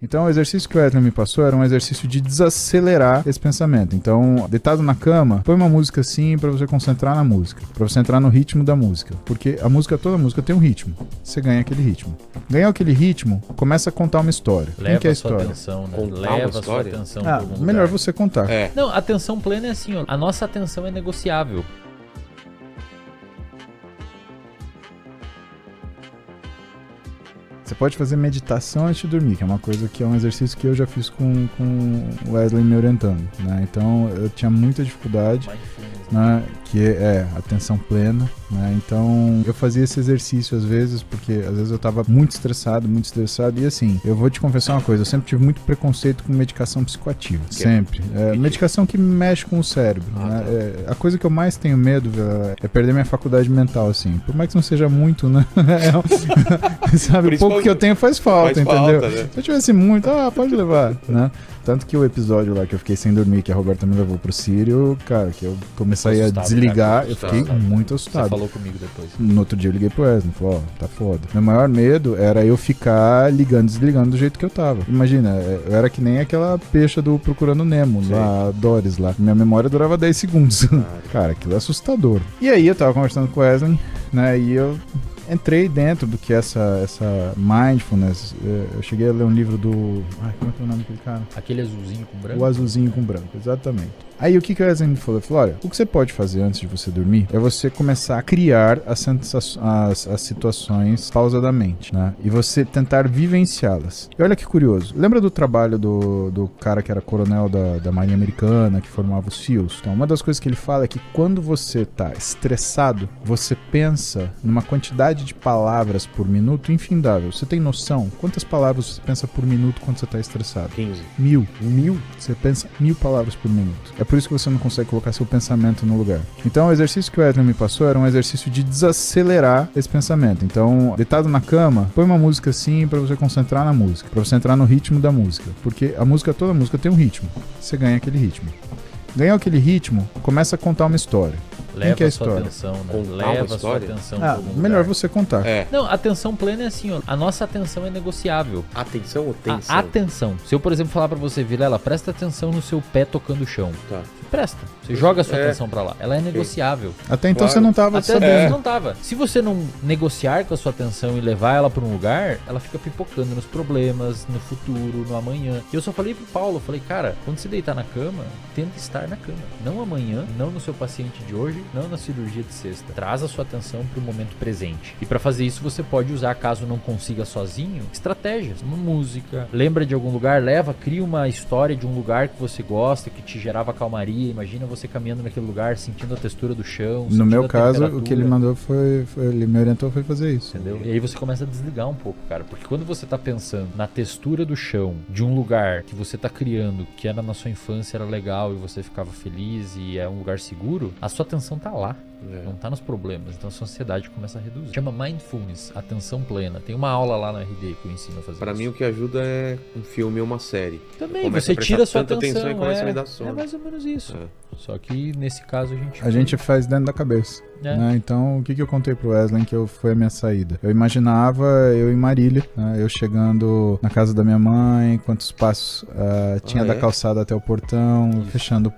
Então o exercício que o Wesley me passou era um exercício de desacelerar esse pensamento. Então, deitado na cama, põe uma música assim pra você concentrar na música, pra você entrar no ritmo da música, porque a música, toda música tem um ritmo. Você ganha aquele ritmo. Ganhar aquele ritmo, começa a contar uma história. Leva que é a sua história? atenção, né? Contar Leva uma a sua história? atenção pra algum Melhor lugar. você contar. É. Não, atenção plena é assim, ó. A nossa atenção é negociável. Você pode fazer meditação antes de dormir, que é uma coisa que é um exercício que eu já fiz com o Wesley me orientando, né? Então eu tinha muita dificuldade, Mindfulness, né? Que é atenção plena, né? Então eu fazia esse exercício às vezes, porque às vezes eu tava muito estressado, e assim, eu vou te confessar uma coisa, eu sempre tive muito preconceito com medicação psicoativa, sempre. Medicação que mexe com o cérebro, né? A coisa que eu mais tenho medo, velho, é perder minha faculdade mental, assim, por mais que não seja muito, né? Sabe, o pouco que eu tenho faz falta, entendeu? Falta, né? Se eu tivesse muito, pode levar, né? Tanto que o episódio lá que eu fiquei sem dormir, que a Roberta me levou pro Sírio, cara, que eu comecei a desligar, cara, eu fiquei muito assustado. Você falou comigo depois. No outro dia eu liguei pro Wesley, falou, tá foda. Meu maior medo era eu ficar ligando e desligando do jeito que eu tava. Imagina, eu era que nem aquela peixa do Procurando Nemo, lá, a Doris lá. Minha memória durava 10 segundos. Cara, aquilo é assustador. E aí eu tava conversando com o Wesley, né, e eu entrei dentro do que essa mindfulness. Eu cheguei a ler um livro do... como é que é o nome daquele cara? Aquele azulzinho com branco? O azulzinho com branco, exatamente. Aí o que o Wesley me falou? Ele falou, olha, o que você pode fazer antes de você dormir é você começar a criar as situações pausadamente, né? E você tentar vivenciá-las. E olha que curioso. Lembra do trabalho do cara que era coronel da Marinha Americana, que formava os SEALs? Então, uma das coisas que ele fala é que quando você tá estressado, você pensa numa quantidade de palavras por minuto infindável. Você tem noção quantas palavras você pensa por minuto quando você tá estressado? 15. 1000. 1000? Você pensa 1000 palavras por minuto. É por isso que você não consegue colocar seu pensamento no lugar. Então o exercício que o Wesley me passou era um exercício de desacelerar esse pensamento. Então, deitado na cama, põe uma música assim pra você concentrar na música, pra você entrar no ritmo da música, porque a música, toda música tem um ritmo. Você ganha aquele ritmo. Ganhar aquele ritmo, começa a contar uma história. Leva que é a a sua história? atenção, né? Contar uma Leva a sua história? atenção pra algum Melhor lugar. você contar. Não, atenção plena é assim, ó. A nossa atenção é negociável. Atenção ou tensão? A atenção. Se eu, por exemplo, falar pra você, Vilela, presta atenção no seu pé tocando o chão. Tá. Você presta. Você joga a sua atenção pra lá. Ela é negociável. Até então Claro. você não tava Até você sabendo. não tava. Se você não negociar com a sua atenção e levar ela pra um lugar, ela fica pipocando nos problemas, no futuro, no amanhã. E eu só falei pro Paulo, eu falei, cara, quando você deitar na cama, tenta estar na cama. Não amanhã, não no seu paciente de hoje, não na cirurgia de sexta. Traz a sua atenção pro momento presente. E pra fazer isso você pode usar, caso não consiga sozinho, estratégias. Uma música, lembra de algum lugar, cria uma história de um lugar que você gosta, que te gerava calmaria. Imagina você caminhando naquele lugar, sentindo a textura do chão. No sentindo meu a caso, o temperatura. que ele mandou ele me orientou foi fazer isso. Entendeu? E aí você começa a desligar um pouco, cara. Porque quando você tá pensando na textura do chão de um lugar que você tá criando, que era na sua infância, era legal e você ficava feliz e é um lugar seguro, a sua atenção tá lá. Não tá nos problemas. Então a sua ansiedade começa a reduzir. Chama Mindfulness, atenção plena. Tem uma aula lá na RD que eu ensino a fazer Pra isso. mim o que ajuda é um filme ou uma série. Também, Começa você a prestar tira a sua tanta atenção. e começa a me dar sono. É mais ou menos isso. É. Só que nesse caso A gente faz dentro da cabeça. Né? Então, o que eu contei pro Wesley que foi a minha saída? Eu imaginava eu em Marília, né? Eu chegando na casa da minha mãe, quantos passos tinha da calçada até o portão, fechando o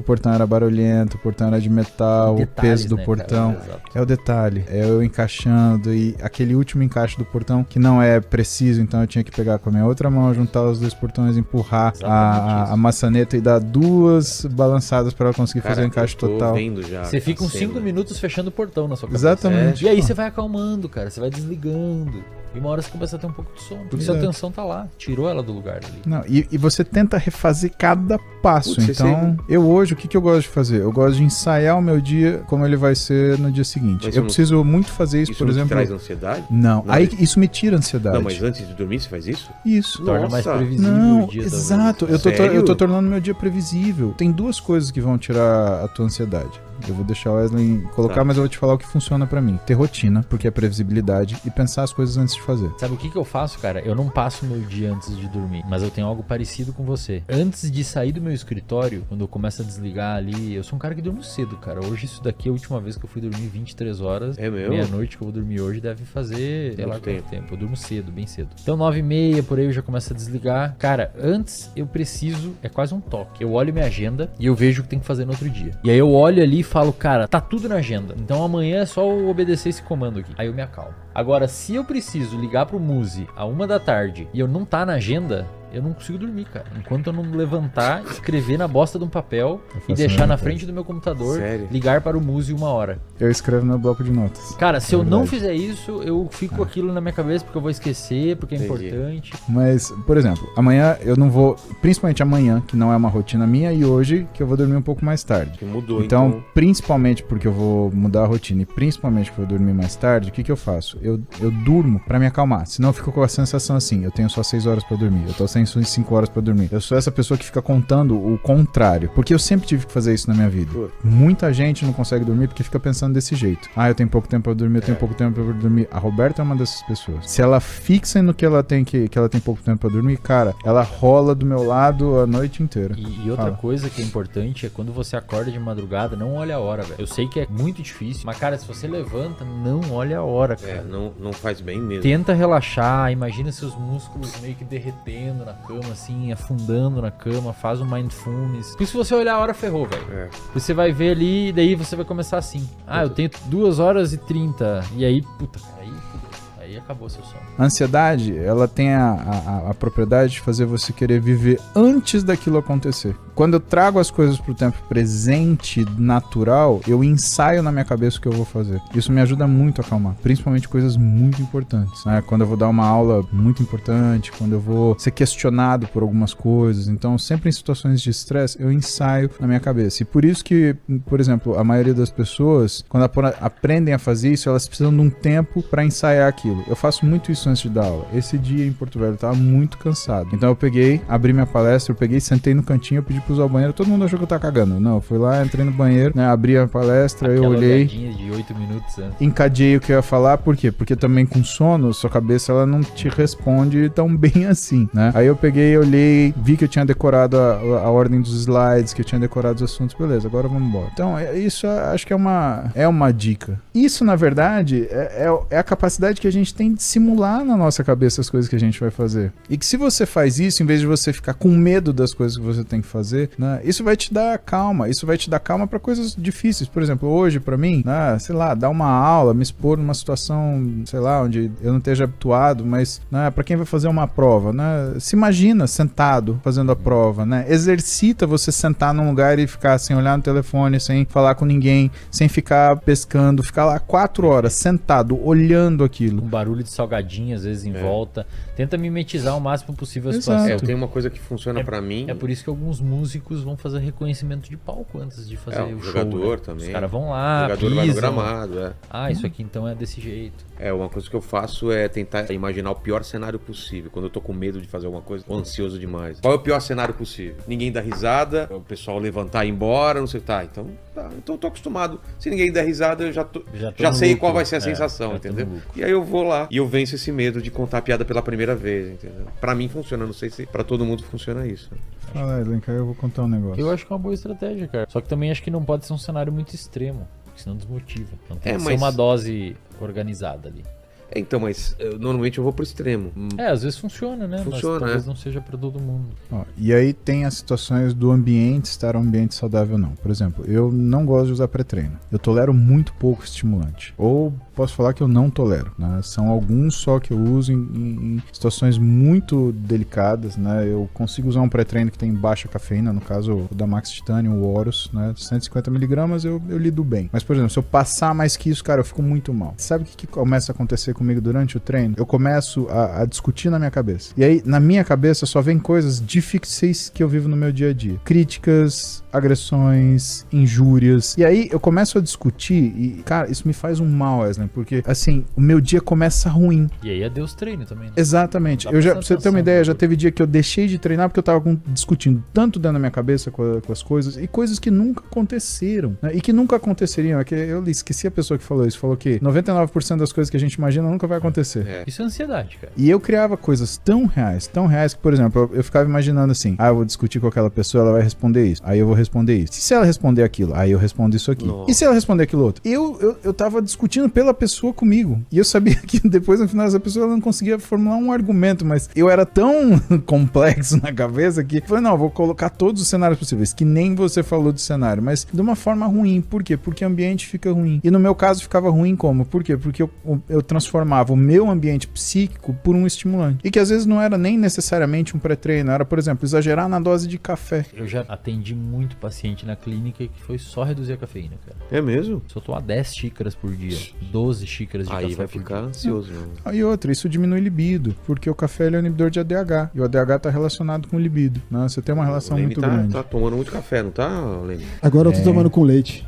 portão era barulhento, o portão era de metal, Detalhes, o peso do né, portão. cara? É o detalhe, é eu encaixando e aquele último encaixe do portão que não é preciso, então eu tinha que pegar com a minha outra mão, juntar os dois portões, empurrar a maçaneta e dar duas balançadas para ela conseguir fazer o encaixe total. Você fica uns 5 minutos fechando o portão na sua cabeça. Exatamente. E aí você vai acalmando, cara, você vai desligando. E uma hora você começa a ter um pouco de sono. Porque sua atenção tá lá, tirou ela do lugar ali. Não, e você tenta refazer cada passo. Putz, então, eu hoje, o que eu gosto de fazer? Eu gosto de ensaiar o meu dia como ele vai ser no dia seguinte. Mas Eu preciso muito fazer isso, por não exemplo. Isso traz ansiedade? Não, aí isso me tira a ansiedade. Não, mas antes de dormir você faz isso? Isso. Torna mais previsível Não, o dia. exato. Eu tô tornando meu dia previsível. Tem duas coisas que vão tirar a tua ansiedade. Eu vou deixar o Wesley colocar, Tá. mas eu vou te falar o que funciona pra mim. Ter rotina, porque é previsibilidade, e pensar as coisas antes de fazer. Sabe o que eu faço, cara? Eu não passo meu dia antes de dormir, mas eu tenho algo parecido com você. Antes de sair do meu escritório, quando eu começo a desligar ali, eu sou um cara que durmo cedo, cara. Hoje isso daqui é a última vez que eu fui dormir 23 horas. É mesmo? Meia-noite que eu vou dormir hoje deve fazer, sei lá Muito quanto tempo. Eu durmo cedo, bem cedo. Então 9h30 por aí eu já começo a desligar. Cara, antes eu preciso, é quase um toque. Eu olho minha agenda e eu vejo o que tem que fazer no outro dia. E aí eu olho ali e falo, cara, tá tudo na agenda. Então amanhã é só eu obedecer esse comando aqui. Aí eu me acalmo. Agora, se eu preciso ligar pro Muzi a 1h da tarde e eu não tá na agenda, eu não consigo dormir, cara. Enquanto eu não levantar, escrever na bosta de um papel e deixar na frente do meu computador, Sério? ligar para o Muzi 1 hora. Eu escrevo no bloco de notas. Cara, se eu não verdade. fizer isso, eu fico com aquilo na minha cabeça porque eu vou esquecer, porque é Entendi. importante. Mas, por exemplo, amanhã eu não vou, principalmente amanhã, que não é uma rotina minha, e hoje que eu vou dormir um pouco mais tarde. Que mudou, Então, principalmente porque eu vou mudar a rotina e principalmente porque eu vou dormir mais tarde, o que eu faço? Eu durmo pra me acalmar. Senão eu fico com a sensação assim, eu tenho só 6 horas pra dormir, eu tô sem 5 horas pra dormir. Eu sou essa pessoa que fica contando o contrário, porque eu sempre tive que fazer isso na minha vida. Pô. Muita gente não consegue dormir porque fica pensando desse jeito. Ah, eu tenho pouco tempo pra dormir, eu tenho pouco tempo pra dormir. A Roberta é uma dessas pessoas. Se ela fixa no que ela tem pouco tempo pra dormir, cara, ela rola do meu lado a noite inteira. E outra Fala. coisa que é importante é quando você acorda de madrugada, não olha a hora, velho. Eu sei que é muito difícil, mas, cara, se você levanta, não olha a hora, cara. É, não faz bem mesmo. Tenta relaxar, imagina seus músculos meio que derretendo na cama, assim, afundando na cama, faz um mindfulness. Porque se você olhar a hora, ferrou, velho. É. Você vai ver ali e daí você vai começar assim. Ah, eu tenho 2h30. E aí, puta, cara, aí acabou seu sono. A ansiedade, ela tem a propriedade de fazer você querer viver antes daquilo acontecer. Quando eu trago as coisas pro tempo presente, natural, eu ensaio na minha cabeça o que eu vou fazer. Isso me ajuda muito a acalmar, principalmente coisas muito importantes, né? Quando eu vou dar uma aula muito importante, quando eu vou ser questionado por algumas coisas. Então, sempre em situações de estresse, eu ensaio na minha cabeça. E por isso que, por exemplo, a maioria das pessoas, quando aprendem a fazer isso, elas precisam de um tempo para ensaiar aquilo. Eu faço muito isso antes de dar aula. Esse dia em Porto Velho eu tava muito cansado. Então eu peguei, abri minha palestra, sentei no cantinho, eu pedi pra usar o banheiro. Todo mundo achou que eu tava cagando. Não, eu fui lá, entrei no banheiro, né, abri a palestra, eu Aquela olhei, olhadinha de 8 minutos antes. encadeei o que eu ia falar. Por quê? Porque também com sono, sua cabeça ela não te responde tão bem assim, né? Aí eu peguei, olhei, vi que eu tinha decorado a ordem dos slides, que eu tinha decorado os assuntos. Beleza, agora vamos embora. Então, isso acho que é uma dica. Isso, na verdade, é a capacidade que a gente tem de simular na nossa cabeça as coisas que a gente vai fazer. E que se você faz isso, em vez de você ficar com medo das coisas que você tem que fazer, né, isso vai te dar calma. Isso vai te dar calma para coisas difíceis. Por exemplo, hoje, para mim, né, sei lá, dar uma aula, me expor numa situação, sei lá, onde eu não esteja habituado, mas, né, para quem vai fazer uma prova, né, se imagina sentado fazendo a prova, né? Exercita você sentar num lugar e ficar sem olhar no telefone, sem falar com ninguém, sem ficar pescando, ficar lá 4 horas sentado, olhando aquilo. Um barulho de salgadinho, às vezes, em volta. Tenta mimetizar o máximo possível a Exato. situação. Eu tenho uma coisa que funciona pra mim. É por isso que alguns músicos vão fazer reconhecimento de palco antes de fazer o show. jogador né? também. Os caras vão O lá, jogador vai no pisam. gramado, é. Ah, isso aqui então é desse jeito. Uma coisa que eu faço é tentar imaginar o pior cenário possível. Quando eu tô com medo de fazer alguma coisa, ou ansioso demais. Qual é o pior cenário possível? Ninguém dá risada, o pessoal levantar e ir embora, não sei o que. Então eu tô acostumado. Se ninguém der risada, eu já tô sei no lucro. qual vai ser a sensação, já tô entendeu? no lucro. E aí eu vou lá e eu venço esse medo de contar a piada pela primeira vez, entendeu? Pra mim funciona, não sei se pra todo mundo funciona isso. Fala aí, Lenka, eu vou contar um negócio. Eu acho que é uma boa estratégia, cara. Só que também acho que não pode ser um cenário muito extremo, porque senão desmotiva. Então tem que ser uma dose organizada ali. Então, mas normalmente eu vou pro extremo. Às vezes funciona, né? Funciona, mas talvez não seja pra todo mundo. Ó, e aí tem as situações do ambiente estar um ambiente saudável ou não. Por exemplo, eu não gosto de usar pré-treino. Eu tolero muito pouco estimulante. Ou posso falar que eu não tolero, né? São alguns só que eu uso em situações muito delicadas, né? Eu consigo usar um pré-treino que tem baixa cafeína, no caso o da Max Titanium, o Horus, né? 150mg eu lido bem. Mas, por exemplo, se eu passar mais que isso, cara, eu fico muito mal. Sabe o que começa a acontecer comigo durante o treino, eu começo a discutir na minha cabeça. E aí, na minha cabeça, só vem coisas difíceis que eu vivo no meu dia a dia. Críticas, agressões, injúrias. E aí, eu começo a discutir e, cara, isso me faz um mal, Wesley, porque, assim, o meu dia começa ruim. E aí é Deus treino também, né? Exatamente. Pra você ter uma ideia, já teve dia que eu deixei de treinar porque eu tava discutindo tanto dentro da minha cabeça com as coisas, e coisas que nunca aconteceram, né? E que nunca aconteceriam. É que eu esqueci a pessoa que falou isso. Falou que 99% das coisas que a gente imagina nunca vai acontecer. Isso é ansiedade, cara. E eu criava coisas tão reais, que, por exemplo, eu ficava imaginando assim, eu vou discutir com aquela pessoa, ela vai responder isso. Aí eu vou responder isso. E se ela responder aquilo? Aí eu respondo isso aqui. Nossa. E se ela responder aquilo outro? Eu tava discutindo pela pessoa comigo. E eu sabia que depois, no final, essa pessoa ela não conseguia formular um argumento, mas eu era tão complexo na cabeça que eu falei, não, eu vou colocar todos os cenários possíveis, que nem você falou do cenário, mas de uma forma ruim. Por quê? Porque o ambiente fica ruim. E no meu caso ficava ruim como? Por quê? Porque eu transformava o meu ambiente psíquico por um estimulante. E que às vezes não era nem necessariamente um pré-treino, era, por exemplo, exagerar na dose de café. Eu já atendi muito paciente na clínica que foi só reduzir a cafeína, cara. É mesmo? Se eu tomar 10 xícaras por dia, 12 xícaras de Aí café vai por ficar dia. ansioso, mano. Aí outra, isso diminui libido, porque o café ele é um inibidor de ADH, e o ADH está relacionado com libido, né? Você tem uma relação Lene muito tá, grande. tá tomando muito café, não tá, Lene? Agora eu tô tomando com leite.